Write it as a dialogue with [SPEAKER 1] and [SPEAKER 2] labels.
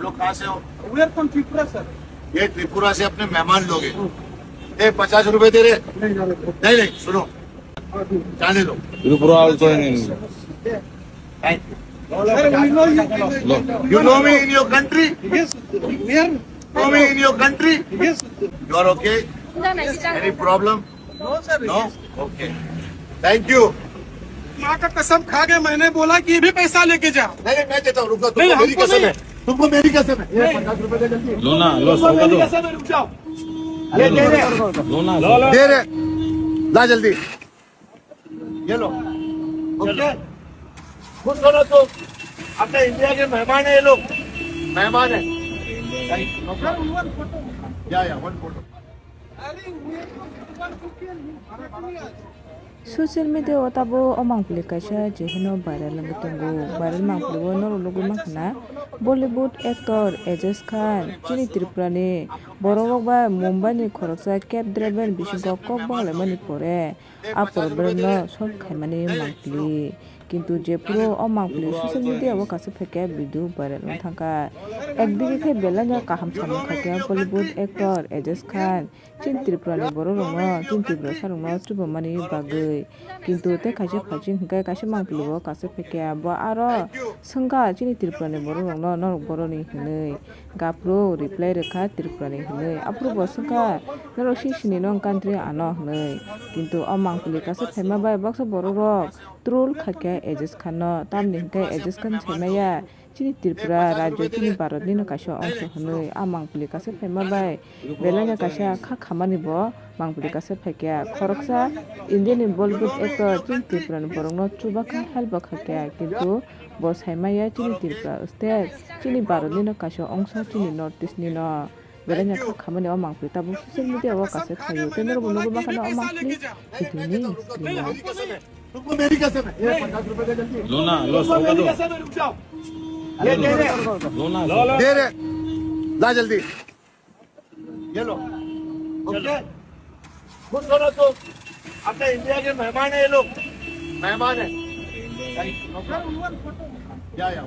[SPEAKER 1] लोग कहाँ से हो?
[SPEAKER 2] We are from Tripura sir.
[SPEAKER 1] ये त्रिपुरा से अपने मेहमान लोग हैं। 50 रुपए दे रहे? नहीं, सुनो, जाने दो।
[SPEAKER 3] Tripura also in
[SPEAKER 1] thank you.
[SPEAKER 2] Sir, we know you.
[SPEAKER 1] You know me in your country?
[SPEAKER 2] Yes, we are.
[SPEAKER 1] Know me in your country?
[SPEAKER 2] Yes.
[SPEAKER 1] You are okay? Any problem?
[SPEAKER 2] No sir.
[SPEAKER 1] No? Okay. Thank you.
[SPEAKER 2] माँ का कसम खा के मैंने बोला कि ये भी पैसा लेके जा।
[SPEAKER 1] नहीं, मैं देता हूँ, रुक जाओ।
[SPEAKER 2] नहीं,
[SPEAKER 1] तुमको मेरी
[SPEAKER 2] हमको
[SPEAKER 1] कसम
[SPEAKER 2] नहीं।
[SPEAKER 1] है। तुमको मेरी कसम है। ये 50 रुपए दे जल्दी।
[SPEAKER 3] Luna, Los
[SPEAKER 1] तुमको मेरी
[SPEAKER 3] Salvador.
[SPEAKER 1] कसम है, रुक जाओ। ये दे रहे।
[SPEAKER 3] Luna,
[SPEAKER 1] दे रहे। ला जल्दी। ये लो। ओके। खुश हो ना तुम? अपने इंडिया के मेहमान है ये लोग। मेहमान है।
[SPEAKER 2] Sir, we want photo.
[SPEAKER 1] या वन फोटो।
[SPEAKER 2] अरे we are from Trinidad.
[SPEAKER 4] Social media o tabo o mangpli kaisa jehino viral langutungu viral mangpli o noro logo makna Bollywood actor Ajaz Khan chini Tripura ni borok ba Mumbai ni khoroksa cab driver bisingo kok bangle mani pore apor berno sob khaimani mangpli কিন্তু যে পুরো অমাংপলি social মিডিয়াও কাছে ফেকে video viral থাকা একদিকে খাই বেলাኛ কাহাম সামনে থাকে Bollywood actor Ejaz Khan चिन त्रिपुरानि बर' रंग चिन त्रिपुरा सारंग चुबमानि बागै কিন্তু তে কাছে ফাজিং হংকাই কাছে মাংপলিবো কাছে ফেকে বা আরো संगा चिनि त्रिपुरानि बर' रंग नरक बर'नि हनै गाप्रो रिप्लाइ रेखा त्रिपुरानि हनै आप्रुबो संगा नरक सिसिनि नं कान्ट्रि आनो हनै কিন্তু অমাংপলি কাছে ফেमा बाय बक्स बर' रक ट्रोल खाके एजाज खान तामनि हंकाय एजाज खान साइमाया चिनि त्रिपुरा राज्य चिनि भारतनि कासे अंश हनै आमांपलि कासे फेमा बाय बेलाnya कासे खा खामानिबो मांपलि कासे फेके खरकसा इंडियानि बलिउड एक्टर चिनि त्रिपुरानि बरंनो चुबाखा हेल्प खाके किन्तु बो साइमाया चिनि त्रिपुरा स्टेट चिनि भारतनि कासे अंश चिनि नॉर्थ ईस्टनि न बेलाnya खा खामानि आमांपलि ताबो सोशल मिडिया व कासे थायो तेनर बलगो माखाना आमांपलि हितुनि स्क्रीन
[SPEAKER 1] तुमको मेरी कसम है। ये 50 रुपए दे जल्दी।
[SPEAKER 3] Luna, Los
[SPEAKER 1] तुमको मेरी
[SPEAKER 3] Salvador.
[SPEAKER 1] कसम है, रुक जाओ। ये दे रहे।
[SPEAKER 3] Luna,
[SPEAKER 1] दे रहे। ला जल्दी। ये लो। ओके। खुश हो ना तुम? अपने इंडिया के मेहमान है ये लोग। मेहमान है।
[SPEAKER 2] Sir, we want photo.
[SPEAKER 1] या